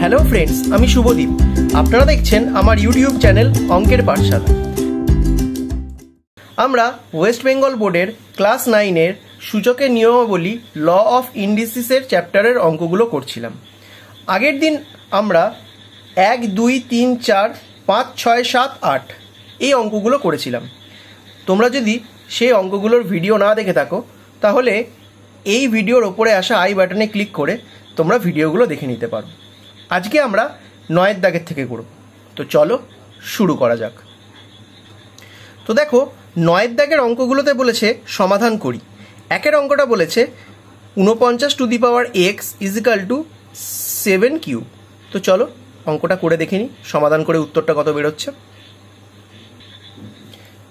Hello friends, আমি শুভদীপ। আপনারা দেখছেন আমার ইউটিউব চ্যানেল অঙ্কের পাঠশালা। আমরা ওয়েস্ট বেঙ্গল বোর্ডের ক্লাস 9-এর সূচকের নিয়মাবলী ল অফ ইন্ডিসিসের চ্যাপ্টারের অঙ্কগুলো করছিলাম। আগের দিন আমরা 1, 2, 3, 4, 5, 6, 7, 8 এই অঙ্কগুলো করেছিলাম। তোমরা যদি সেই অঙ্কগুলোর ভিডিও না দেখে থাকো তাহলে এই ভিডিওর ওপরে আসা আই বাটনে ক্লিক করে তোমরা ভিডিওগুলো দেখে নিতে পারো। আজকে আমরা 9 দাগের থেকে করব। তো চলো শুরু করা যাক। তো দেখো, 9 দাগের অঙ্কগুলোতে বলেছে সমাধান করি। একের অঙ্কটা বলেছে 49 to the power x equal to 7 cube. তো চলো অঙ্কটা করে দেখে নিই, সমাধান করে উত্তরটা কত বেরোচ্ছে।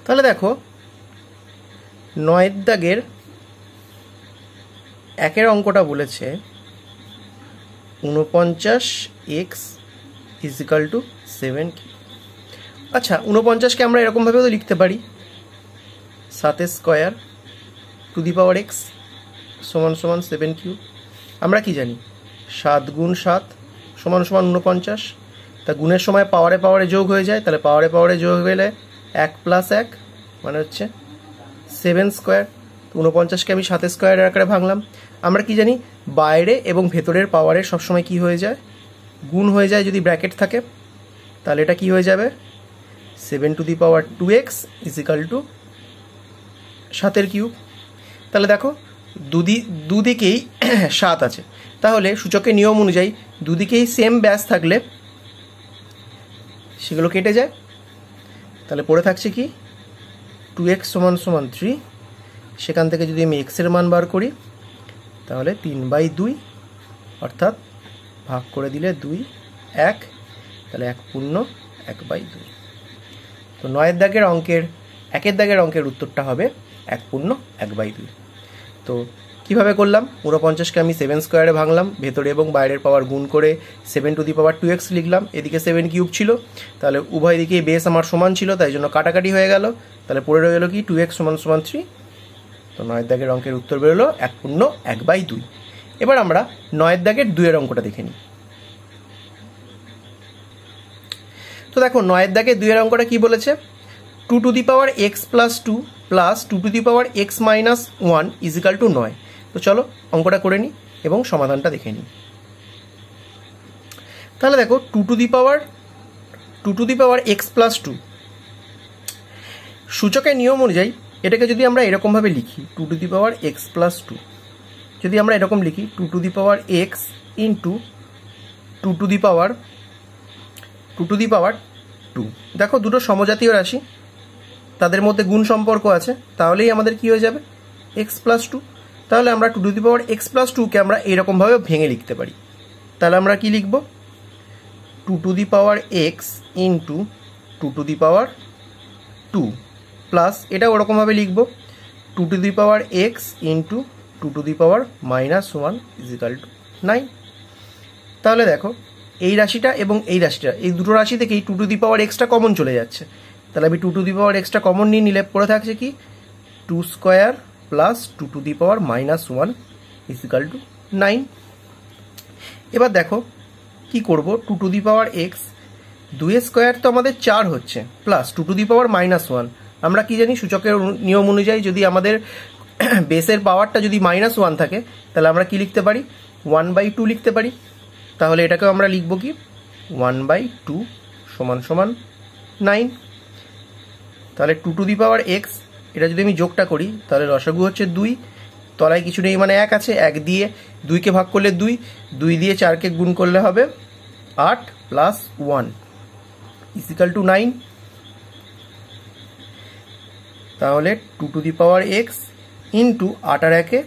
তাহলে দেখো, 9 দাগের একের অঙ্কটা বলেছে 49x ইজিক্যাল টু 7 কিউব। আচ্ছা, 49কে আমরা এরকমভাবেও তো লিখতে পারি 7 square two the power x সমান সমান 7 কিউব। আমরা কি জানি 7 গুণ 7 সমান সমান 49। তা গুণের সময় পাওয়ারে পাওয়ারে যোগ হয়ে যায়, তাহলে পাওয়ারে পাওয়ারে যোগ হলে 1 + 1 মানে হচ্ছে 7 স্কোয়ার। 49কে আমি 7 স্কোয়ারের আকারে ভাঙলাম। আমরা কি জানি বাইরে এবং ভেতরের পাওয়ারে সবসময় কি হয়ে যায়, গুণ হয়ে যায় যদি ব্র্যাকেট থাকে। তাহলে এটা কি হয়ে যাবে 7 to the power 2x equal to 7 cube. তাহলে দেখো দুদিকেই 7 আছে, তাহলে সূচকের নিয়ম অনুযায়ী দুদিকেই সেম ব্যাস থাকলে সেগুলো কেটে যায়। তাহলে পড়ে থাকছে কি 2x সমান সমান 3। সেখান থেকে যদি আমি এক্সের মান বার করি তাহলে 3/2, অর্থাৎ ভাগ করে দিলে 2, 1, তাহলে 1 পূর্ণ 1/2। তো 9 দাগের অঙ্কের একের দাগের অঙ্কের উত্তরটা হবে 1 পূর্ণ 1/2। তো কিভাবে করলাম, 49কে আমি 7 স্কোয়ারে ভাঙলাম, ভেতরে এবং বাইরের পাওয়ার গুণ করে 7 টু দি পাওয়ার 2x লিখলাম। এদিকে 7 কিউব ছিল, তাহলে উভয় দিকেই বেস আমার সমান ছিল, তাই জন্য কাটাকাটি হয়ে গেল। তাহলে পড়ে রয়ে গেল কি 2x সমান সমান 3। তো 9 দাগের অঙ্কের উত্তর বেরোলো 1 পূর্ণ 1/2। এবার আমরা 9 দাগের 2-এর অঙ্কটা দেখে নিই। তো দেখো, 9 দাগের 2-এর অঙ্কটা কি বলেছে 2 to the power x plus 2 plus 2 to the power x minus 1 equal to 9। তো চলো অঙ্কটা করে নিই এবং সমাধানটা দেখে নিই। তাহলে দেখো 2 to the power x plus 2 সূচকের নিয়ম অনুযায়ী এটাকে যদি আমরা এরকমভাবে লিখি 2 to the power x plus 2, যদি আমরা এরকম লিখি 2 to the power x into 2 to the power 2। দেখো দুটো সমজাতীয় রাশি, তাদের মধ্যে গুণ সম্পর্ক আছে, তাহলেই আমাদের কি হয়ে যাবে x প্লাস 2। তাহলে আমরা 2 to the power x plus 2কে আমরা এরকমভাবে ভেঙে লিখতে পারি। তাহলে আমরা কি লিখব 2 to the power x into 2 to the power 2 plus এটা ওরকমভাবে লিখব 2 to the power x into 2 to the power minus 1 equal to 9। তাহলে দেখো এই রাশিটা এবং এই রাশিটা, এই দুটো রাশি থেকেই 2 টু দি পাওয়ার এক্সটা কমন চলে যাচ্ছে। তাহলে আমি 2 টু দি পাওয়ার এক্সটা কমন নিয়ে নিলে পড়ে থাকছে কি 2 square plus 2 to the power minus 1 equal to 9। এবার দেখো কি করব 2 to the power x 2 square তো আমাদের 4 হচ্ছে, plus 2 to the power minus 1। আমরা কি জানি সূচকের নিয়ম অনুযায়ী যদি আমাদের বেসের পাওয়ারটা যদি মাইনাস 1 থাকে তাহলে আমরা কি লিখতে পারি 1/2 লিখতে পারি। তাহলে এটাকেও আমরা লিখব কি 1/2 সমান সমান 9। তাহলে 2 টু দি পাওয়ার এক্স এটা যদি আমি যোগটা করি তাহলে লসাগু হচ্ছে 2, তলায় কিছু নেই মানে 1 আছে, 1 দিয়ে 2কে ভাগ করলে 2, 2 দিয়ে 4কে গুণ করলে হবে 8 প্লাস 1 ইজিক্যাল টু 9। তাহলে 2 to the power x into 8 আর 1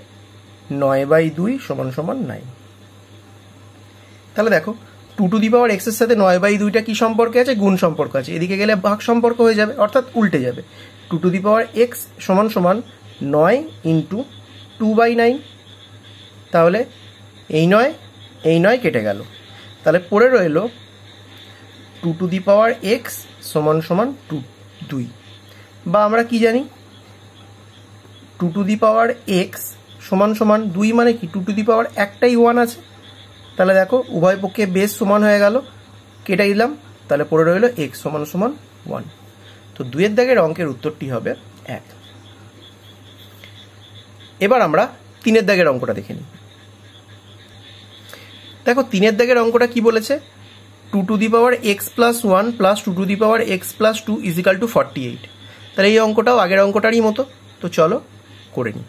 9/2 সমান সমান 9। তাহলে দেখো 2 টু দি পাওয়ার এক্স এর সাথে 9/2টা কি সম্পর্কে আছে, গুণ সম্পর্ক আছে। এদিকে গেলে ভাগ সম্পর্ক হয়ে যাবে, অর্থাৎ উল্টে যাবে। 2 টু দি পাওয়ার এক্স সমান সমান 9 ইন্টু 2/9। তাহলে এই 9 কেটে গেল। তাহলে পড়ে রইল 2 টু দি পাওয়ার এক্স সমান সমান 2। বা আমরা কি জানি 2 টু দি পাওয়ার এক্স সমান সমান 2 মানে কি 2 টু দি পাওয়ার একটাই 1 আছে, তাহলে দেখো উভয় পক্ষে বেস সমান হয়ে গেল, কেটে দিলাম, তাহলে পড়ে রইল এক্স সমান সমান 1। তো 2 এর দাগের অঙ্কের উত্তরটি হবে 1। এবার আমরা 3 এর দাগের অঙ্কটা দেখে নিই। দেখো 3 এর দাগের অঙ্কটা কি বলেছে, 2 to the power x plus 1 plus 2 to the power x plus 2 equal to 48। তাহলে এই অঙ্কটাও আগের অঙ্কটারই মতো, তো চলো করে নিই।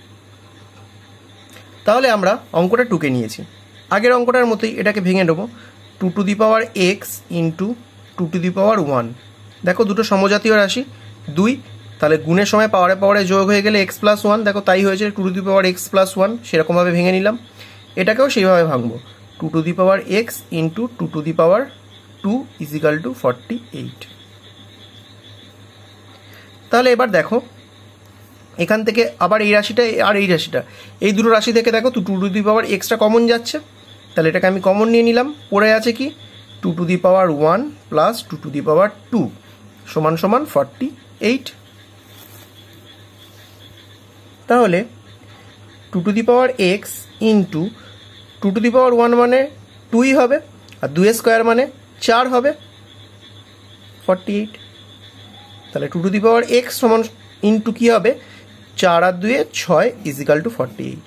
তাহলে আমরা অঙ্কটা টুকে নিয়েছি, আগের অঙ্কটার মতোই এটাকে ভেঙে নেবো। 2 to the power x into 2 to the power 1। দেখো দুটো সমজাতীয় রাশি 2, তাহলে গুণের সময় পাওয়ারে পাওয়ারে যোগ হয়ে গেলে এক্স প্লাস 1, দেখো তাই হয়েছে 2 to the power x plus 1, সেরকমভাবে ভেঙে নিলাম। এটাকেও সেইভাবে ভাঙবো, 2 to the power x into 2 to the power 2 equal to 48। তাহলে এবার দেখো এখান থেকে আবার এই রাশিটা আর এই রাশিটা, এই দুটো রাশি থেকে দেখো 2 টু দি পাওয়ার এক্সটা কমন যাচ্ছে, তাহলে এটাকে আমি কমন নিয়ে নিলাম। পড়ে আছে কি 2 to the power 1 plus 2 to the power 2 সমান সমান 48। তাহলে 2 to the power x into 2 to the power 1 মানে 2ই হবে, আর 2 স্কোয়ার মানে 4 হবে 48। তাহলে 2 টু দি পাওয়ার এক্স সমান ইন্টু কী হবে, 4 আর 2 6 ইজিক্যাল টু 48।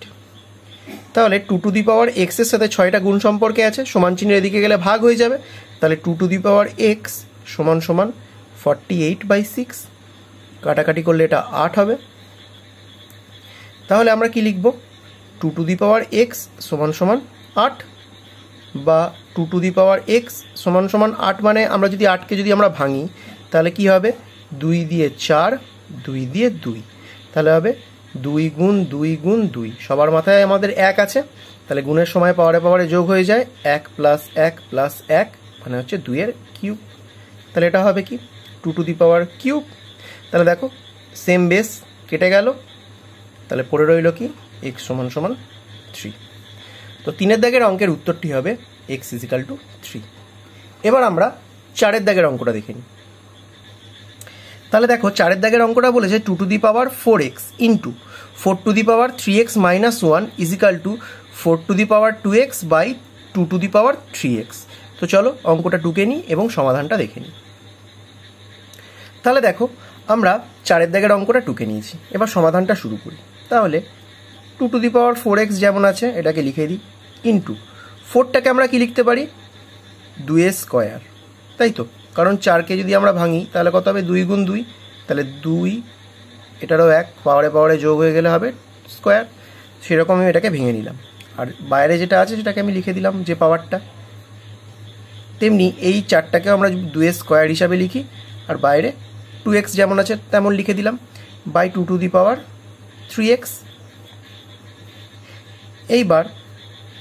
তাহলে 2 টু দি পাওয়ার এক্সের সাথে 6টা গুণ সম্পর্কে আছে, সমান চিহ্নের এদিকে গেলে ভাগ হয়ে যাবে, তাহলে 2 টু দি পাওয়ার এক্স সমান সমান 48/6, কাটাকাটি করলে এটা 8 হবে। তাহলে আমরা কি লিখব, 2 টু দি পাওয়ার এক্স সমান সমান 8, বা 2 টু দি পাওয়ার এক্স সমান সমান 8 মানে আমরা যদি 8কে যদি আমরা ভাঙি তাহলে কি হবে, 2 দিয়ে 4, 2 দিয়ে 2, তাহলে হবে 2 গুণ 2 গুণ 2, সবার মাথায় আমাদের 1 আছে, তাহলে গুণের সময় পাওয়ারে পাওয়ারে যোগ হয়ে যায় 1 প্লাস 1 প্লাস 1 মানে হচ্ছে 2 এর কিউব, তাহলে এটা হবে কি 2 টু দি পাওয়ার কিউব। তাহলে দেখো সেম বেস কেটে গেল, তাহলে পড়ে রইল কি এক্স সমান সমান 3। তো 3 এর দাগের অঙ্কের উত্তরটি হবে এক্স ইজিক্যাল টু 3। এবার আমরা 4 এর দাগের অঙ্কটা দেখে নিই। তাহলে দেখো 4 এর দাগের অঙ্কটা বলেছে 2 to the power 4x into 4 to the power 3x minus 1 equal to 4 to the power 2x by 2 to the power 3x। তো চলো অঙ্কটা টুকে নিই এবং সমাধানটা দেখে নিই। তাহলে দেখো আমরা 4 এর দাগের অঙ্কটা টুকে নিয়েছি, এবার সমাধানটা শুরু করি। তাহলে 2 টু দি পাওয়ার 4x যেমন আছে এটাকে লিখে দিই, ইন্টু 4টাকে আমরা কি লিখতে পারি 2 স্কোয়ার, তাই তো, কারণ 4কে যদি আমরা ভাঙি তাহলে কত হবে 2 গুণ 2, তাহলে 2, এটারও 1 পাওয়ারে পাওয়ারে যোগ হয়ে গেলে হবে স্কোয়ার, সেরকম আমি এটাকে ভেঙে নিলাম। আর বাইরে যেটা আছে সেটাকে আমি লিখে দিলাম যে পাওয়ারটা, তেমনি এই 4টাকেও আমরা 2 স্কোয়ার হিসাবে লিখি, আর বাইরে 2x যেমন আছে তেমন লিখে দিলাম by 2 to the power 3x। এইবার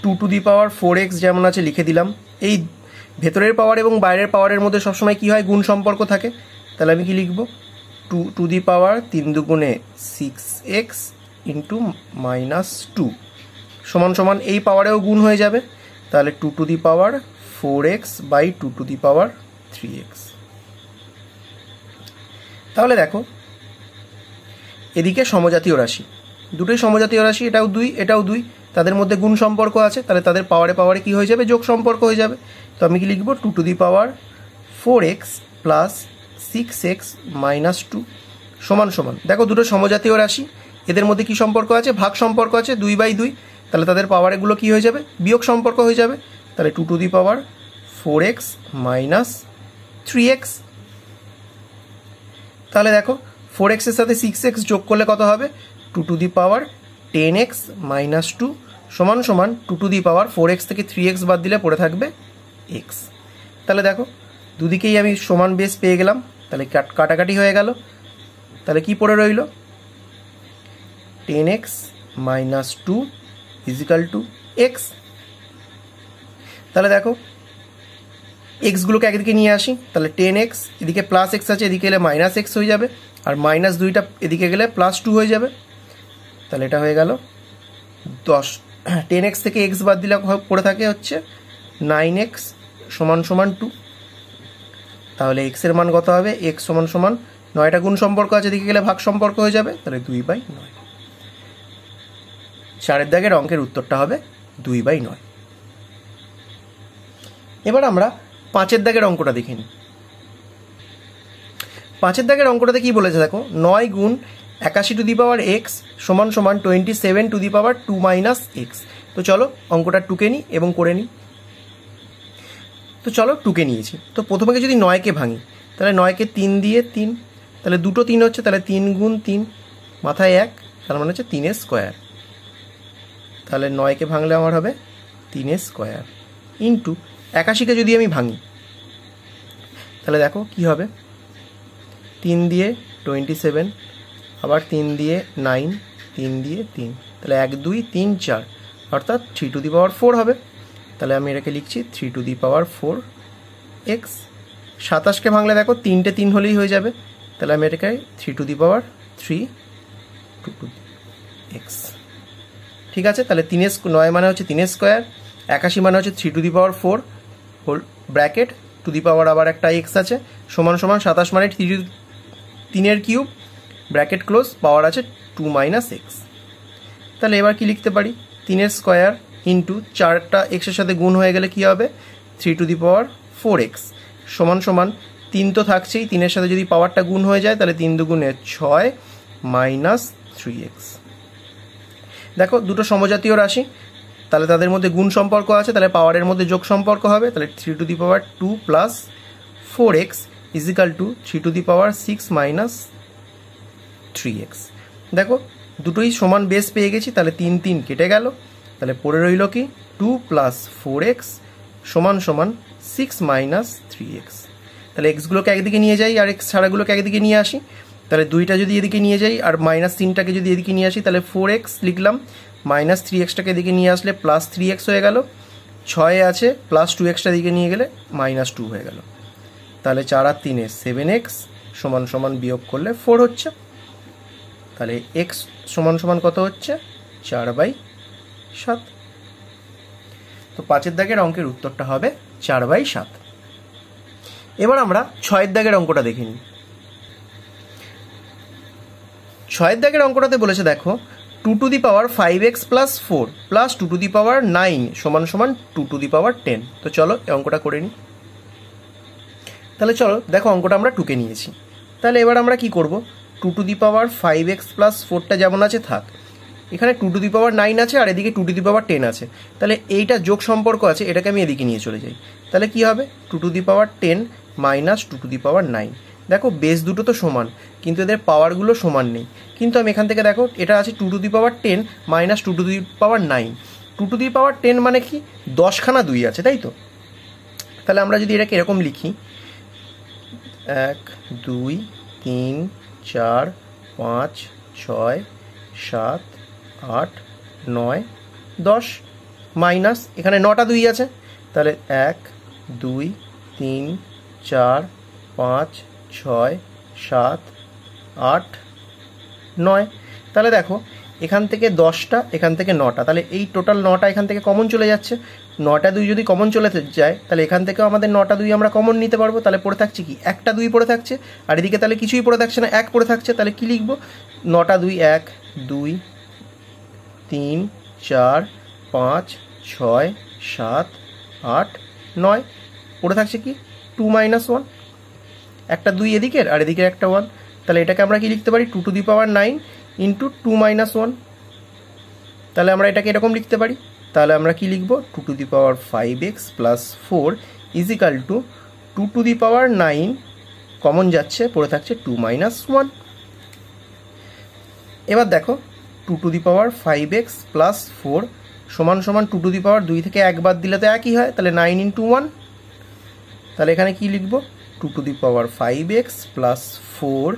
2 টু দি পাওয়ার 4x যেমন আছে লিখে দিলাম। এই ভেতরের পাওয়ার এবং বাইরের পাওয়ারের মধ্যে সবসময় কী হয়, গুণ সম্পর্ক থাকে, তাহলে আমি কি লিখব 2 টু দি পাওয়ার 3 দুগুণে 6x ইন্টু মাইনাস 2 সমান সমান এই পাওয়ারেও গুণ হয়ে যাবে, তাহলে 2 to the power 4x by 2 to the power 3x। তাহলে দেখো এদিকে সমজাতীয় রাশি, দুটোই সমজাতীয় রাশি, এটাও 2 এটাও 2, তাদের মধ্যে গুণ সম্পর্ক আছে, তাহলে তাদের পাওয়ারে পাওয়ারে কি হয়ে যাবে, যোগ সম্পর্ক হয়ে যাবে। তো আমি কি লিখব 2 to the power 4x plus 6x minus 2 সমান সমান, দেখো দুটো সমজাতীয় রাশি, এদের মধ্যে কি সম্পর্ক আছে, ভাগ সম্পর্ক আছে 2/2, তাহলে তাদের পাওয়ারগুলো কি হয়ে যাবে, বিয়োগ সম্পর্ক হয়ে যাবে, তাহলে 2 to the power 4x minus 3x। তাহলে দেখো 4x এর সাথে 6x যোগ করলে কত হবে, 2 to the power 10x minus 2 সমান সমান 2 টু দি পাওয়ার 4x থেকে 3x বাদ দিলে পড়ে থাকবে x। তাহলে দেখো দুদিকেই আমি সমান বেস পেয়ে গেলাম, তাহলে কাটাকাটি হয়ে গেল, তাহলে কি পড়ে রইল 10x minus 2 equal two x। তাহলে দেখো এক্সগুলোকে একদিকে নিয়ে আসি, তাহলে 10x এদিকে প্লাস এক্স আছে, এদিকে এলে মাইনাস এক্স হয়ে যাবে, আর মাইনাস 2টা এদিকে গেলে প্লাস 2 হয়ে যাবে, তাহলে এটা হয়ে গেল 10। 10x থেকে x বাদ দিলে পড়ে থাকে হচ্ছে 9x সমান সমান 2, তাহলে x এর মান কত হবে, x সমান সমান 9টা গুণ সম্পর্ক আছে, এদিকে গেলে ভাগ সম্পর্ক হয়ে যাবে, তাহলে 2/9। 4 এর দাগের অঙ্কের উত্তরটা হবে 2/9। এবার আমরা 5-এর দাগের অঙ্কটা দেখে নিই। 5-এর দাগের অঙ্কটাতে কি বলেছে দেখো, 9 গুণ 81 টু দি পাওয়ার এক্স সমান সমান 27 two the power 2 minus x. তো চলো অঙ্কটা টুকে নিই এবং করে নিই। তো চলো টুকে নিয়েছি। তো প্রথমে যদি 9কে ভাঙি, তাহলে 9কে 3 দিয়ে 3, তাহলে দুটো 3 হচ্ছে, তাহলে 3 গুণ 3 মাথায় 1, তার মানে হচ্ছে 3 স্কোয়ার। তাহলে 9কে ভাঙলে আমার হবে 3 স্কোয়ার ইন্টু 81কে যদি আমি ভাঙি, তাহলে দেখো কি হবে, 3 দিয়ে 27, আবার 3 দিয়ে 9, 3 দিয়ে 3, তাহলে 1 2 3 4, অর্থাৎ 3 টু দি পাওয়ার 4 হবে। তাহলে আমি এটাকে লিখছি 3 টু দি পাওয়ার 4 এক্স। 27কে ভাঙলে দেখো 3টে 3 হলেই হয়ে যাবে, তাহলে আমি এটাকে 3 to the power 3 to x. ঠিক আছে, তাহলে 9 মানে হচ্ছে 3 স্কোয়ার, 81 মানে হচ্ছে 3 to the power 4 whole bracket to the power আবার একটা এক্স আছে, সমান সমান 27 মানে 3 কিউব ব্র্যাকেট ক্লোজ, পাওয়ার আছে 2 মাইনাস এক্স। তাহলে এবার কি লিখতে পারি, 3 স্কোয়ার ইন্টু 4টা এক্সের সাথে গুণ হয়ে গেলে কি হবে, 3 টু দি পাওয়ার 4 এক্স সমান সমান 3 তো থাকছেই, 3-এর সাথে যদি পাওয়ারটা গুণ হয়ে যায় তাহলে 3 দুগুণে 6 মাইনাস 3x। দেখো দুটো সমজাতীয় রাশি, তাহলে তাদের মধ্যে গুণ সম্পর্ক আছে, তাহলে পাওয়ারের মধ্যে যোগ সম্পর্ক হবে, তাহলে 3 to the power 2 plus 4x equal to 3 to the power 6 minus 3x। দেখো দুটোই সমান বেস পেয়ে গেছি, তাহলে 3 3 কেটে গেল, তাহলে পড়ে রইল কি 2 প্লাস 4x সমান সমান 6 মাইনাস 3x। তাহলে এক্সগুলোকে একদিকে নিয়ে যাই আর এক্স ছাড়াগুলোকে একদিকে নিয়ে আসি, তাহলে 2টা যদি এদিকে নিয়ে যাই আর মাইনাস 3টাকে যদি এদিকে নিয়ে আসি, তাহলে 4x লিখলাম, মাইনাস 3xটাকে এদিকে নিয়ে আসলে প্লাস 3x হয়ে গেল, 6 আছে প্লাস 2xটা দিকে নিয়ে গেলে মাইনাস 2 হয়ে গেল, তাহলে 4 আর 3 7x সমান সমান বিয়োগ করলে 4 হচ্ছে, তাহলে x সমান সমান কত হচ্ছে 4/7। তো 5-এর দাগের অঙ্কের উত্তরটা হবে 4/7। এবার আমরা 6-এর দাগের অঙ্কটা দেখে নিই। 6-এর দাগের অঙ্কটাতে বলেছে দেখো, 2 to the power 5x plus 4 plus 2 to the power 9 সমান সমান 2 টু দি পাওয়ার 10। তো চলো এই অঙ্কটা করে নিই। তাহলে চলো দেখো অঙ্কটা আমরা টুকে নিয়েছি। তাহলে এবার আমরা কি করব, 2 to the power 5x plus 4টা যেমন আছে থাক, এখানে 2 টু দি পাওয়ার 9 আছে আর এদিকে 2 টু দি পাওয়ার 10 আছে, তাহলে এইটা যোগ সম্পর্ক আছে, এটাকে আমি এদিকে নিয়ে চলে যাই, তাহলে কি হবে 2 to the power 10 minus 2 to the power 9। দেখো বেস দুটো তো সমান, কিন্তু এদের পাওয়ারগুলো সমান নেই, কিন্তু আমি এখান থেকে দেখো এটা আছে 2 to the power 10 minus 2 to the power 9, 2 to the power 10 মানে কি 10খানা 2 আছে, তাই তো। তাহলে আমরা যদি এটাকে এরকম লিখি 1 2 3 4 5 6 7 8 9 10 মাইনাস এখানে 9টা 2 আছে, তাহলে 1 2 3 4 5 6 7 8 9। তাহলে দেখো এখান থেকে 10টা এখান থেকে 9টা, তাহলে এই টোটাল 9টা এখান থেকে কমন চলে যাচ্ছে, 9টা 2 যদি কমন চলে যায় তাহলে এখান থেকেও আমাদের 9টা 2 আমরা কমন নিতে পারবো, তাহলে পড়ে থাকছে কি একটা 2 পড়ে থাকছে, আর এদিকে তাহলে কিছুই পড়ে থাকছে না, 1 পড়ে থাকছে, তাহলে কি লিখবো 9টা 2 1 2 3 4 5 6 7 8 9, পড়ে থাকছে কি 2 মাইনাস 1, একটা 2 এদিকের আর এদিকে একটা 1, তাহলে এটাকে আমরা কি লিখতে পারি 2 to the power 9 into 2 minus 1, তাহলে আমরা এটাকে এরকম লিখতে পারি, তাহলে আমরা কি লিখবো 2 to the power 5x plus 4 is equal to 2 to the power 9 common যাচ্ছে, পড়ে থাকছে 2 মাইনাস 1। এবার দেখো 2 to the power 5x plus 4 সমান সমান 2 টু দি পাওয়ার 2 থেকে 1 বাদ দিলে তো একই হয়, তাহলে 9 ইন্টু 1, তাহলে এখানে কি লিখবো 2 to the power 5x plus 4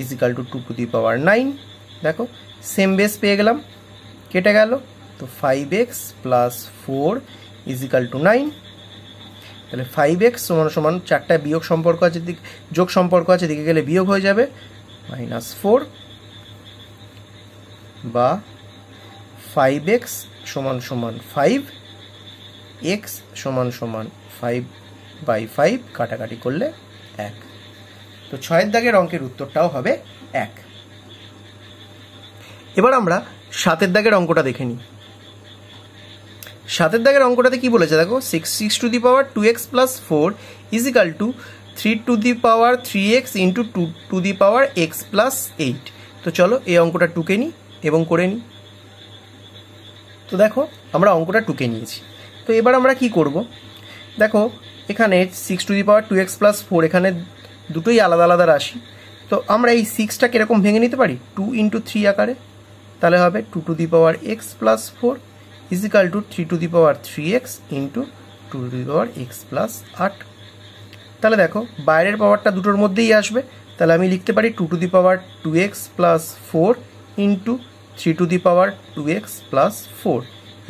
is equal to 2 to the power 9। দেখো সেম বেস পেয়ে গেলাম, কেটে গেল, তো 5x প্লাস 4 ইজিক্যাল টু 9, তাহলে 5x সমান সমান 4টা বিয়োগ সম্পর্ক আছে, যোগ সম্পর্ক আছে, দিকে গেলে বিয়োগ হয়ে যাবে মাইনাস 4, বা 5x সমান সমান 5, x সমান সমান 5/5 কাটাকাটি করলে 1। তো 6-এর দাগের অঙ্কের উত্তরটাও হবে 1। এবার আমরা 7-এর দাগের অঙ্কটা দেখে নিই। সাতের দাগের অঙ্কটাতে কি বলেছে দেখো, 6 to the power 2x plus 4 is equal to 3 to the power 3x into 2 to the power x plus 8। তো চলো এই অঙ্কটা টুকে নিই এবং করে নিই। তো দেখো আমরা অঙ্কটা টুকে নিয়েছি। তো এবার আমরা কি করব, দেখো এখানে 6 to the power 2x plus 4 এখানে দুটোই আলাদা আলাদা রাশি। তো আমরা এই 6টা কিরকম ভেঙে নিতে পারি, 2 ইন্টু 3 আকারে। তাহলে হবে 2 to the power x plus 4 is equal to 3 to the power 3x into 2 to the power x plus 8। তাহলে দেখো বাইরের পাওয়ারটা দুটোর মধ্যেই আসবে, তাহলে আমি লিখতে পারি 2 to the power 2x plus 4 into 3 to the power 2x plus 4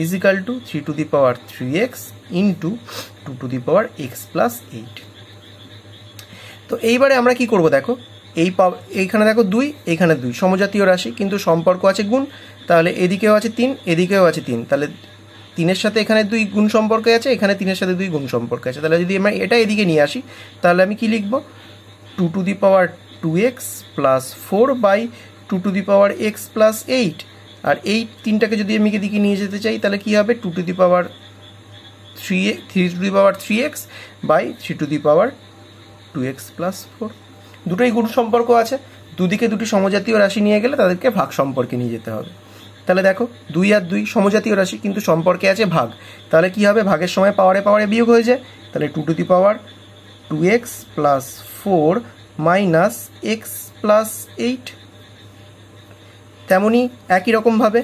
is equal to 3 to the power 3x into 2 to the power x plus 8। তো এইবারে আমরা কি করব, দেখো এইখানে দেখো 2, এইখানে 2 সমজাতীয় রাশি কিন্তু সম্পর্ক আছে গুণ। তাহলে এদিকেও আছে 3, এদিকেও আছে 3, তাহলে 3-এর সাথে এখানে 2 গুণ সম্পর্কে আছে, এখানে 3-এর সাথে 2 গুণ সম্পর্কে আছে। তাহলে যদি আমরা এটা এদিকে নিয়ে আসি তাহলে আমি কি লিখব, 2 to the power 2x plus 4 by 2 to the power x plus 8। আর এই 3টাকে যদি আমি এদিকে নিয়ে যেতে চাই তাহলে কি হবে, 2 to the power 3 to the power 3x by 3 to the power 2x plus 4। দুটোই গুণ সম্পর্ক আছে, দুদিকে দুটি সমজাতীয় রাশি নিয়ে গেলে তাদেরকে ভাগ সম্পর্কে নিয়ে যেতে হবে। তাহলে দেখো 2 আর 2 সমজাতীয় রাশি কিন্তু সম্পর্কে আছে ভাগ, তাহলে কি হবে, ভাগের সময় পাওয়ারে পাওয়ারে বিয়োগ হয়ে যায়। তাহলে 2 to the power 2x plus 4 minus x plus 8। তেমনই একই রকমভাবে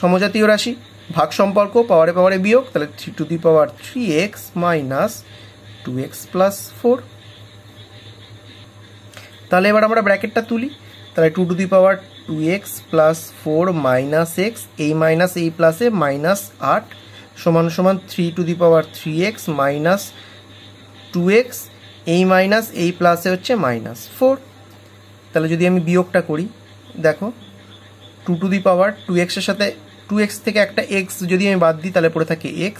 সমজাতীয় রাশি ভাগ সম্পর্ক পাওয়ারে পাওয়ারে বিয়োগ, তাহলে 3 to the power 3x minus 2x plus 4। তাহলে এবার আমরা ব্র্যাকেটটা তুলি, তাহলে 2 to the power 2x plus 4 minus x, এই মাইনাস এই প্লাসে মাইনাস 8 সমান সমান 3 to the power 3x minus 2x, এই মাইনাস এই প্লাসে হচ্ছে মাইনাস 4। তাহলে যদি আমি বিয়োগটা করি, দেখো 2 টু দি পাওয়ার 2x এর সাথে 2x থেকে একটা x যদি আমি বাদ দিই তাহলে পড়ে থাকে x,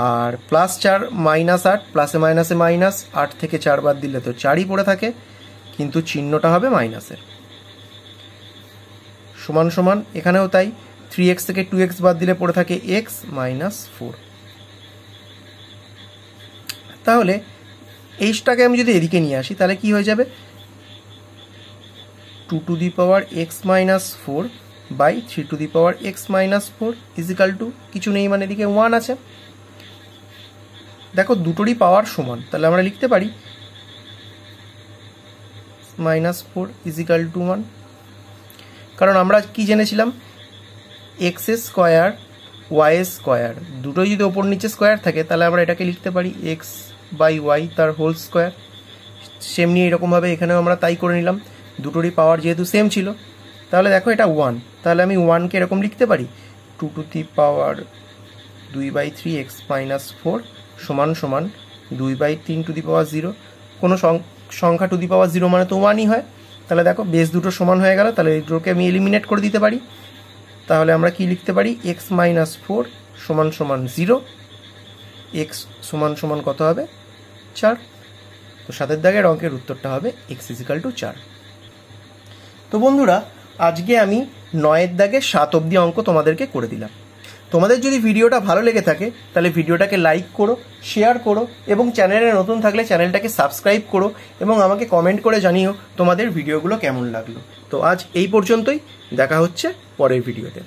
আর প্লাস 4 মাইনাস 8, প্লাসে মাইনাসে মাইনাস, 8 থেকে 4 বাদ দিলে তো 4ই পড়ে থাকে, কিন্তু চিহ্নটা হবে মাইনাসের। সমান সমান এখানেও তাই, 3x থেকে 2x বাদ দিলে পড়ে থাকে x মাইনাস 4। তাহলে এইটাকে আমি যদি এদিকে নিয়ে আসি তাহলে কি হয়ে যাবে, 2 to the power x minus 4 by 3 to the power x minus 4 is equal to কিছু নেই, মানে এদিকে 1 আছে। দেখো দুটোরই পাওয়ার সমান, তাহলে আমরা লিখতে পারি মাইনাস 4 ইজিক্যাল টু 1। কারণ আমরা কি জেনেছিলাম, x স্কোয়ার y স্কোয়ার দুটোই যদি ওপর নিচে স্কোয়ার থাকে তাহলে আমরা এটাকে লিখতে পারি x বাই y তার হোল স্কোয়ার। সেমনি এরকমভাবে এখানেও আমরা তাই করে নিলাম, দুটোরই পাওয়ার যেহেতু সেম ছিল। তাহলে দেখো এটা 1, তাহলে আমি 1কে এরকম লিখতে পারি 2 to the power 2/3x minus 4 সমান সমান 2/3 টু দি পাওয়ার 0। কোনো সংখ্যা টু দি পাওয়ার 0 মানে তো 1ই হয়। তাহলে দেখো বেস দুটো সমান হয়ে গেল, তাহলে এই দুটোকে আমি এলিমিনেট করে দিতে পারি। তাহলে আমরা কি লিখতে পারি, x মাইনাস 4 সমান সমান 0, x সমান সমান কত হবে 4। তো 7 দাগের অঙ্কের উত্তরটা হবে x ইজিক্যাল টু 4। তো বন্ধুরা আজকে আমি 9 দাগের 7 অবধি অঙ্ক তোমাদেরকে করে দিলাম। তোমাদের যদি ভিডিওটা ভালো লেগে থাকে তাহলে ভিডিওটাকে লাইক করো, শেয়ার করো এবং চ্যানেলে নতুন থাকলে চ্যানেলটাকে সাবস্ক্রাইব করো এবং আমাকে কমেন্ট করে জানিও তোমাদের ভিডিওগুলো কেমন লাগলো। তো আজ এই পর্যন্তই, দেখা হচ্ছে পরের ভিডিওতে।